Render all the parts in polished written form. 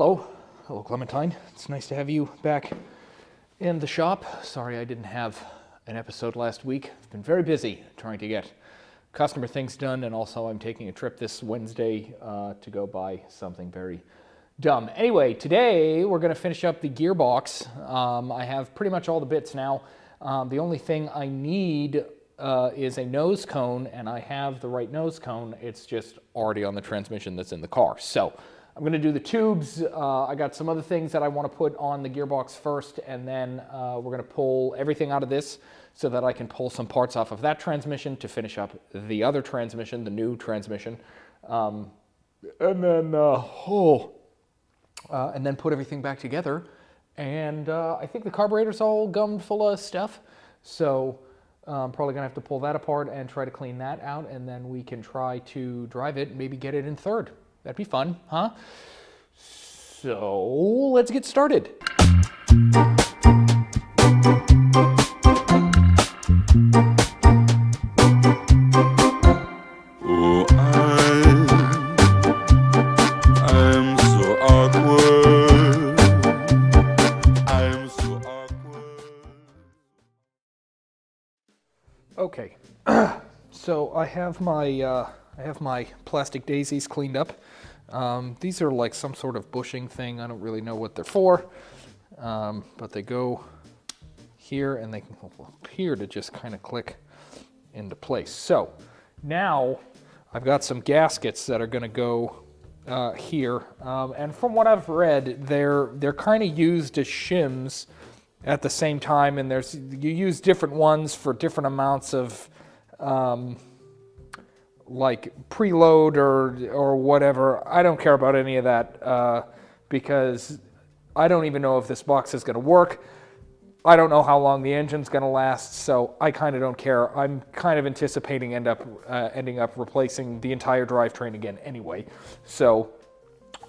hello. Hello, Clementine. It's nice to have you back in the shop. Sorry I didn't have an episode last week. I've been very busy trying to get customer things done, and also I'm taking a trip this Wednesday to go buy something very dumb. Anyway, today we're going to finish up the gearbox. I have pretty much all the bits now. The only thing I need is a nose cone, and I have the right nose cone. It's just already on the transmission that's in the car. So I'm going to do the tubes. I got some other things that I want to put on the gearbox first, and then we're going to pull everything out of this so that I can pull some parts off of that transmission to finish up the other transmission, the new transmission, and then put everything back together. And I think the carburetor's all gummed full of stuff, so I'm probably gonna have to pull that apart and try to clean that out, and then we can try to drive it, maybe get it in third. That'd be fun, huh? So let's get started. Oh, I'm so awkward. I'm so awkward. Okay, so I have my plastic daisies cleaned up. These are like some sort of bushing thing. I don't really know what they're for, but they go here and they appear to just kind of click into place. So now I've got some gaskets that are going to go here, and from what I've read, they're kind of used as shims at the same time, and you use different ones for different amounts of like preload or whatever. I don't care about any of that because I don't even know if this box is going to work. I don't know how long the engine's going to last, so I kind of don't care. I'm kind of anticipating ending up replacing the entire drivetrain again anyway. So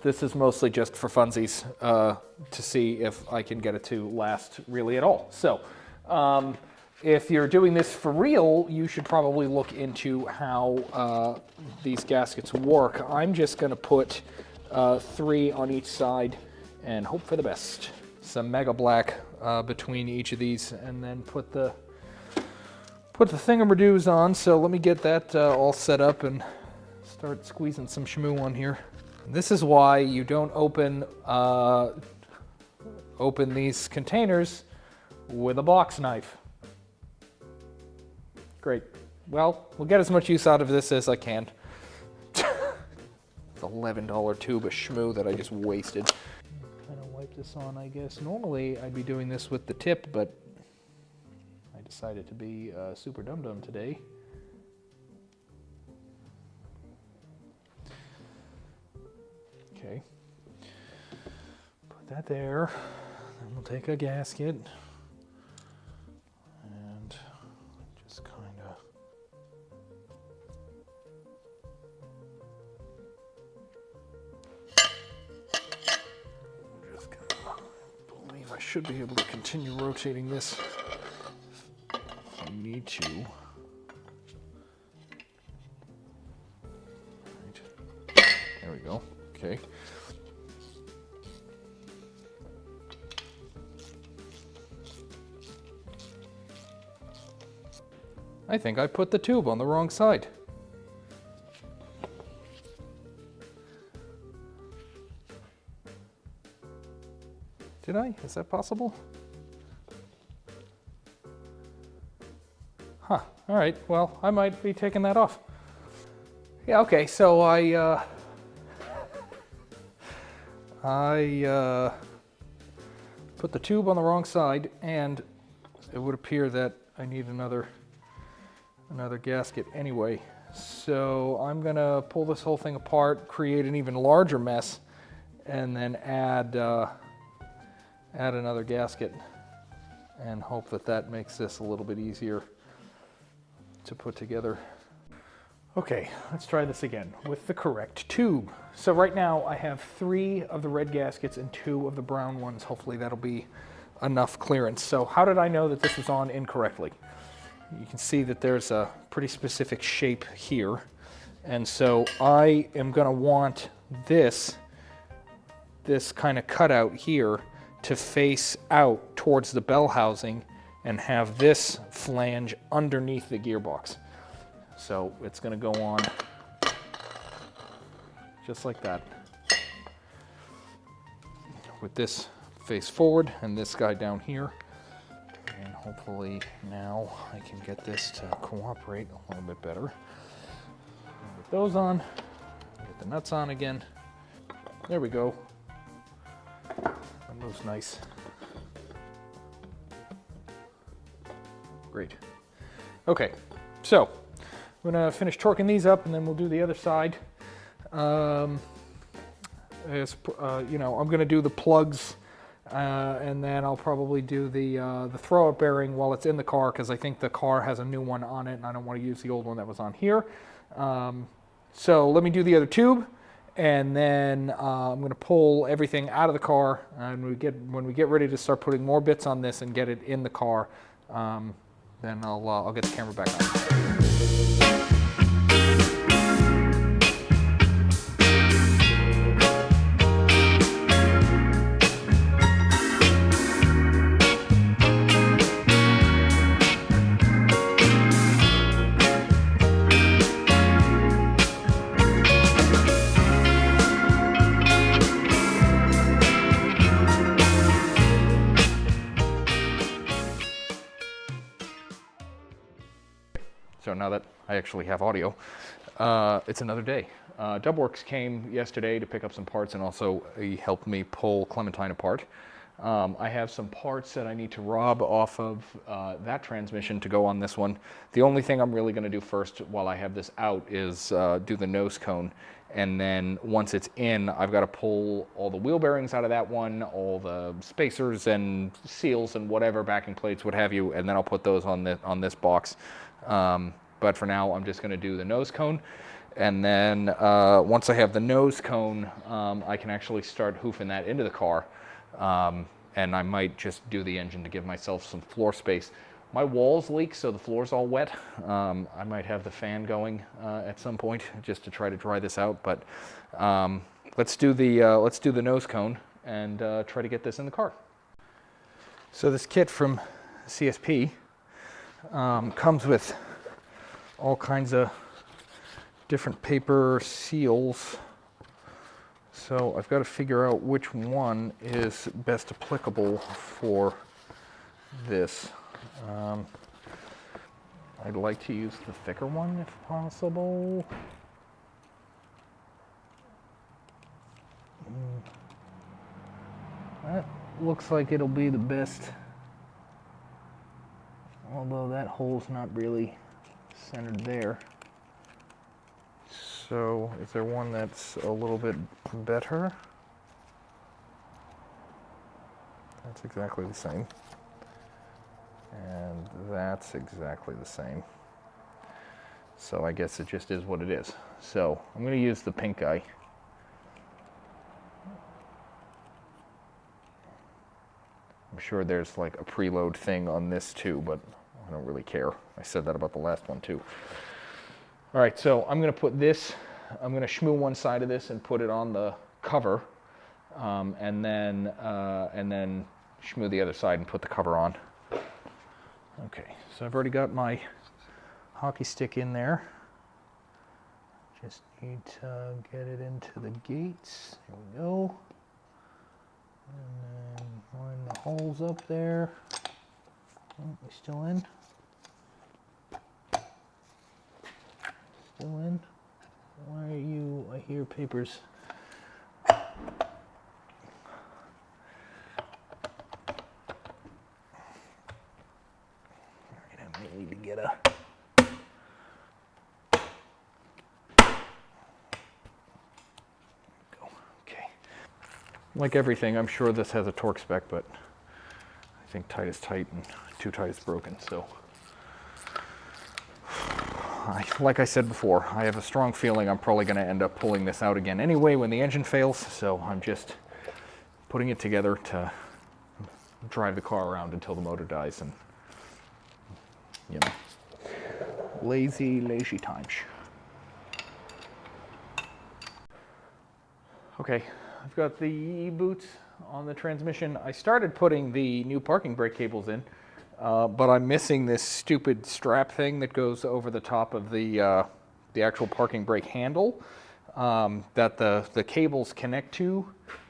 this is mostly just for funsies to see if I can get it to last really at all. So if you're doing this for real, you should probably look into how these gaskets work. I'm just going to put 3 on each side and hope for the best. Some Mega Black between each of these, and then put the thingamadoos on. So let me get that all set up and start squeezing some shmoo on here. This is why you don't open these containers with a box knife. Great. Well, we'll get as much use out of this as I can. It's $11 tube of shmoo that I just wasted. Kind of wipe this on, I guess. Normally, I'd be doing this with the tip, but I decided to be super dum-dum today. Okay. Put that there. Then we'll take a gasket. And just kind of believe I should be able to continue rotating this if I need to. Right. There we go. Okay. I think I put the tube on the wrong side. Did I? Is that possible? Huh. All right. Well, I might be taking that off. Yeah, okay. So I put the tube on the wrong side, and it would appear that I need another gasket anyway. So I'm gonna pull this whole thing apart, create an even larger mess, and then add another gasket and hope that makes this a little bit easier to put together. Okay, let's try this again with the correct tube. So right now I have 3 of the red gaskets and 2 of the brown ones. Hopefully that'll be enough clearance. So how did I know that this was on incorrectly? You can see that there's a pretty specific shape here. And so I am going to want this this kind of cutout here to face out towards the bell housing and have this flange underneath the gearbox. So it's going to go on just like that, with this face forward and this guy down here. And hopefully now I can get this to cooperate a little bit better. Get those on, get the nuts on again. There we go. That moves nice. Great. Okay, so I'm gonna finish torquing these up and then we'll do the other side. I'm gonna do the plugs and then I'll probably do the throw-up bearing while it's in the car, because I think the car has a new one on it and I don't want to use the old one that was on here. So let me do the other tube, and then I'm going to pull everything out of the car, and when we get ready to start putting more bits on this and get it in the car, then I'll get the camera back on. So now that I actually have audio, it's another day. Dubworks came yesterday to pick up some parts, and also he helped me pull Clementine apart. I have some parts that I need to rob off of that transmission to go on this one. The only thing I'm really going to do first while I have this out is do the nose cone. And then once it's in, I've got to pull all the wheel bearings out of that one, all the spacers and seals and whatever, backing plates, what have you, and then I'll put those on this box. But for now, I'm just going to do the nose cone. And then once I have the nose cone, I can actually start hoofing that into the car. And I might just do the engine to give myself some floor space. My walls leak, so the floor's all wet. I might have the fan going at some point just to try to dry this out. But let's do the nose cone and try to get this in the car. So this kit from CSP comes with all kinds of different paper seals. So I've got to figure out which one is best applicable for this. I'd like to use the thicker one if possible. That looks like it'll be the best, although that hole's not really centered there. So is there one that's a little bit better? That's exactly the same. And that's exactly the same. So I guess it just is what it is. So I'm going to use the pink guy. I'm sure there's like a preload thing on this too, but I don't really care. I said that about the last one too. All right, so I'm going to put this, I'm going to shmoo one side of this and put it on the cover, and then shmoo the other side and put the cover on. Okay, so I've already got my hockey stick in there. Just need to get it into the gates. Here we go. And then line the holes up there. Oh, we still in? Still in? Why are you? I hear papers. I may need to get a. Okay. Like everything, I'm sure this has a torque spec, but I think tight is tight and too tight is broken. So, like I said before, I have a strong feeling I'm probably going to end up pulling this out again anyway when the engine fails. So I'm just putting it together to drive the car around until the motor dies, and you know, lazy times. Okay, I've got the boots on the transmission. I started putting the new parking brake cables in, but I'm missing this stupid strap thing that goes over the top of the actual parking brake handle that the cables connect to.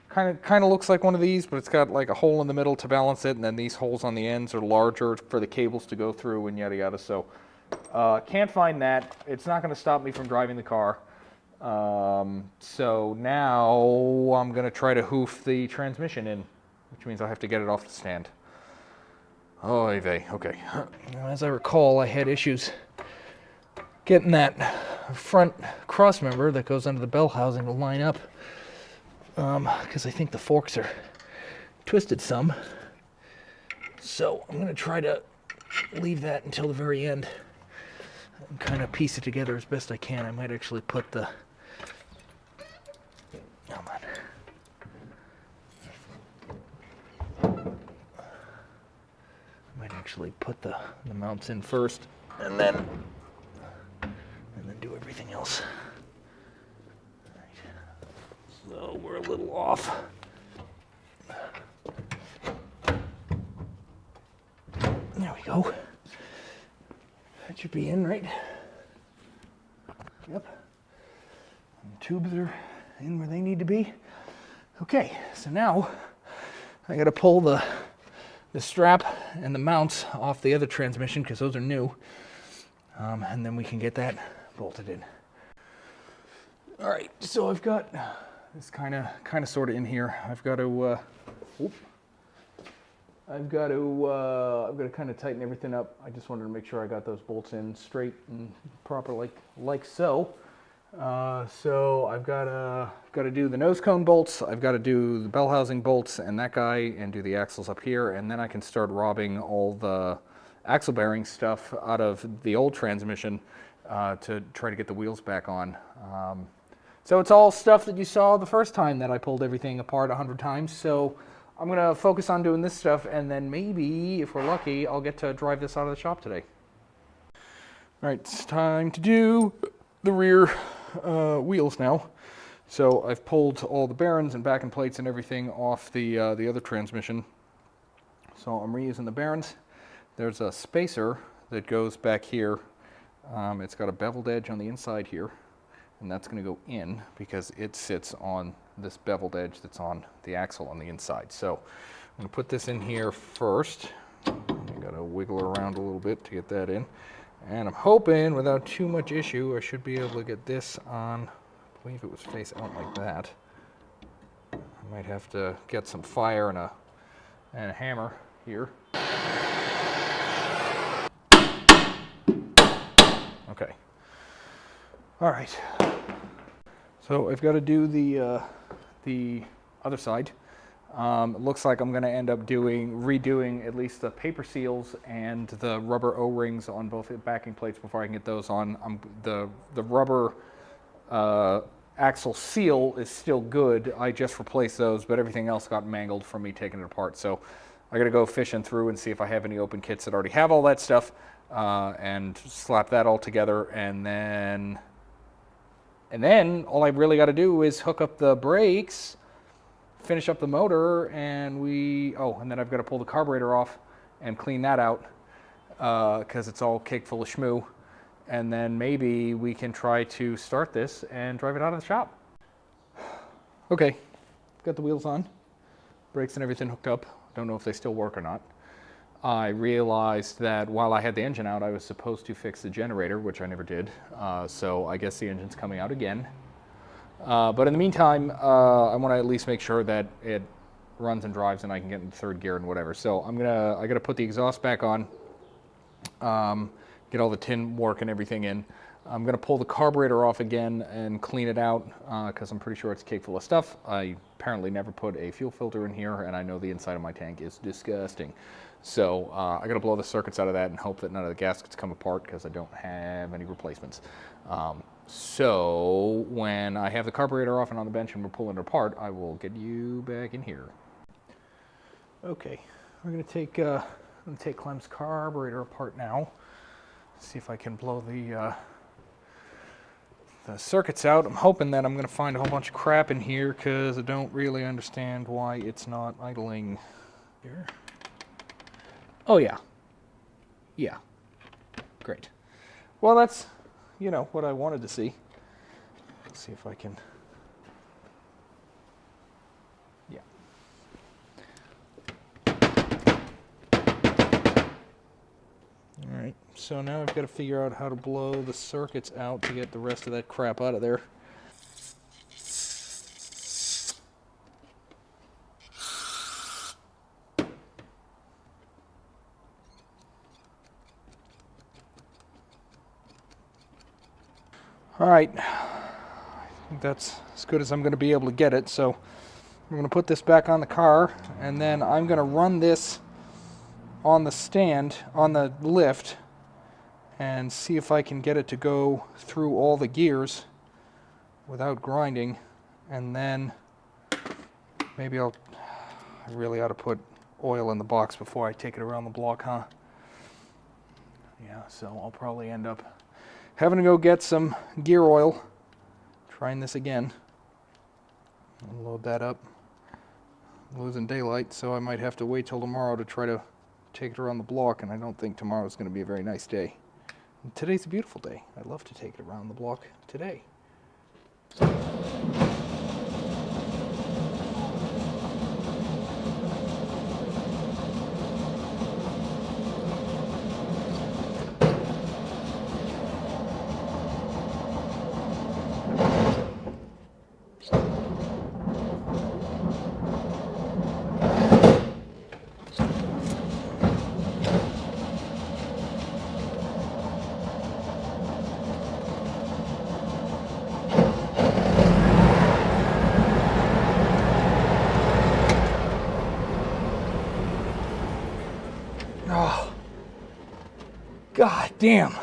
Kind of looks like one of these, but it's got like a hole in the middle to balance it, and then these holes on the ends are larger for the cables to go through and yada yada. So can't find that. It's not going to stop me from driving the car. So now I'm going to try to hoof the transmission in, which means I'll have to get it off the stand. Oh, vey. Okay. Now, as I recall, I had issues getting that front cross member that goes under the bell housing to line up, because I think the forks are twisted some. So I'm going to try to leave that until the very end and kind of piece it together as best I can. I might actually put the... Come on. I might actually put the mounts in first and then do everything else. All right. So we're a little off. There we go. That should be in, right? Yep. And the tubes are in where they need to be. Okay, so now I got to pull the strap and the mounts off the other transmission because those are new, and then we can get that bolted in. All right, so I've got this kind of sort of in here. I've got to kind of tighten everything up. I just wanted to make sure I got those bolts in straight and proper, like so. So I've got to do the nose cone bolts. I've got to do the bell housing bolts and that guy, and do the axles up here, and then I can start robbing all the axle bearing stuff out of the old transmission to try to get the wheels back on. So it's all stuff that you saw the first time that I pulled everything apart 100 times. So I'm going to focus on doing this stuff, and then maybe, if we're lucky, I'll get to drive this out of the shop today. All right, it's time to do the rear wheels now. So I've pulled all the bearings and backing plates and everything off the other transmission. So I'm reusing the bearings. There's a spacer that goes back here. It's got a beveled edge on the inside here, and that's going to go in because it sits on this beveled edge that's on the axle on the inside. So I'm going to put this in here first. I got to wiggle around a little bit to get that in. And I'm hoping, without too much issue, I should be able to get this on. I believe it was face out like that. I might have to get some fire and a hammer here. Okay. All right. So I've got to do the other side. It looks like I'm going to end up redoing at least the paper seals and the rubber O-rings on both backing plates before I can get those on. The rubber axle seal is still good. I just replaced those, but everything else got mangled from me taking it apart. So I got to go fishing through and see if I have any open kits that already have all that stuff, and slap that all together, and then all I really got to do is hook up the brakes, finish up the motor, and then I've got to pull the carburetor off and clean that out because it's all cake full of schmoo. And then maybe we can try to start this and drive it out of the shop. Okay, got the wheels on, brakes and everything hooked up. Don't know if they still work or not. I realized that while I had the engine out, I was supposed to fix the generator, which I never did. So I guess the engine's coming out again. But in the meantime, I want to at least make sure that it runs and drives and I can get in third gear and whatever. So I got to put the exhaust back on, get all the tin work and everything in. I'm going to pull the carburetor off again and clean it out because I'm pretty sure it's cake full of stuff. I apparently never put a fuel filter in here, and I know the inside of my tank is disgusting. So I got to blow the circuits out of that and hope that none of the gaskets come apart because I don't have any replacements. So when I have the carburetor off and on the bench and we're pulling it apart, I will get you back in here. Okay, we're going to take Clem's carburetor apart now. See if I can blow the the circuit's out. I'm hoping that I'm going to find a whole bunch of crap in here because I don't really understand why it's not idling here. Oh yeah. Yeah. Great. Well, that's, you know, what I wanted to see. Let's see if I can... Yeah. Alright, so now I've got to figure out how to blow the circuits out to get the rest of that crap out of there. Alright, I think that's as good as I'm going to be able to get it, so I'm going to put this back on the car, and then I'm going to run this on the stand, on the lift, and see if I can get it to go through all the gears without grinding, and then maybe I really ought to put oil in the box before I take it around the block, huh? Yeah, so I'll probably end up having to go get some gear oil, trying this again. I'll load that up. I'm losing daylight, so I might have to wait till tomorrow to try to take it around the block, and I don't think tomorrow's going to be a very nice day. And today's a beautiful day. I'd love to take it around the block today. Oh, God damn.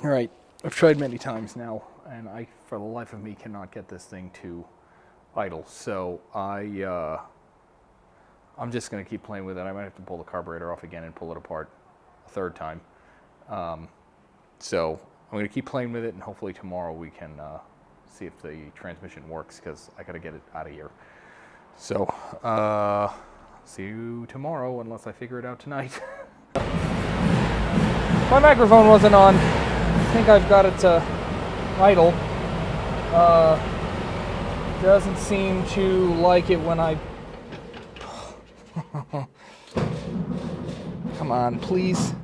All right, I've tried many times now, and I, for the life of me, cannot get this thing to idle. So I'm just going to keep playing with it. I might have to pull the carburetor off again and pull it apart a third time. So I'm going to keep playing with it, and hopefully tomorrow we can see if the transmission works, because I got to get it out of here. So see you tomorrow, unless I figure it out tonight. My microphone wasn't on. I think I've got it to idle. Doesn't seem to like it when I... Come on, please.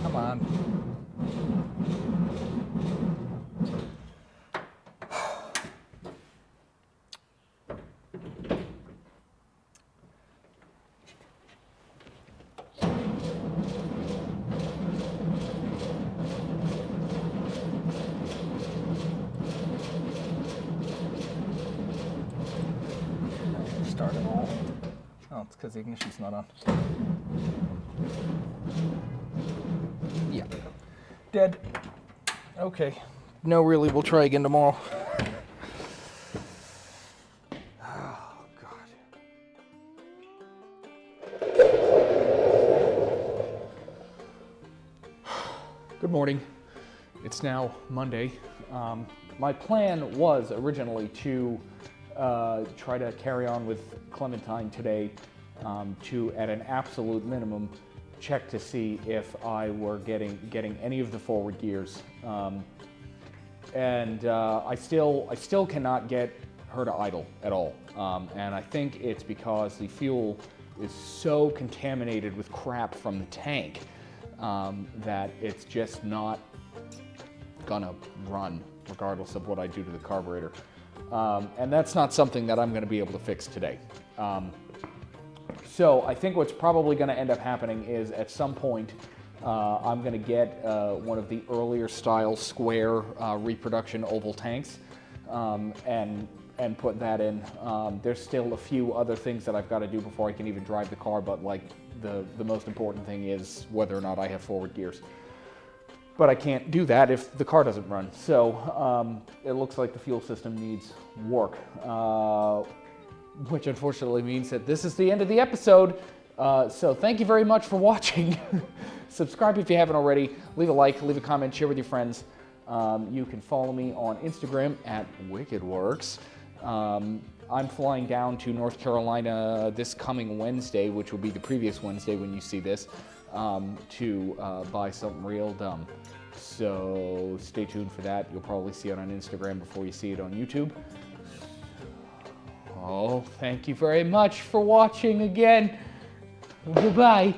Come on. Start it all. Oh, it's because the ignition's not on. Yeah. Dead. Okay. No, really, we'll try again tomorrow. Oh, God. Good morning. It's now Monday. My plan was originally to try to carry on with Clementine today to, at an absolute minimum, check to see if I were getting any of the forward gears. I still cannot get her to idle at all. And I think it's because the fuel is so contaminated with crap from the tank that it's just not gonna run regardless of what I do to the carburetor. And that's not something that I'm gonna be able to fix today. So I think what's probably gonna end up happening is at some point I'm gonna get one of the earlier style square reproduction oval tanks and put that in. There's still a few other things that I've got to do before I can even drive the car, but like the most important thing is whether or not I have forward gears. But I can't do that if the car doesn't run. So it looks like the fuel system needs work, which unfortunately means that this is the end of the episode. So thank you very much for watching. Subscribe if you haven't already. Leave a like, leave a comment, share with your friends. You can follow me on Instagram at WickedWorks. I'm flying down to North Carolina this coming Wednesday, which will be the previous Wednesday when you see this, to buy something real dumb. So stay tuned for that. You'll probably see it on Instagram before you see it on YouTube. Oh, thank you very much for watching again. Goodbye.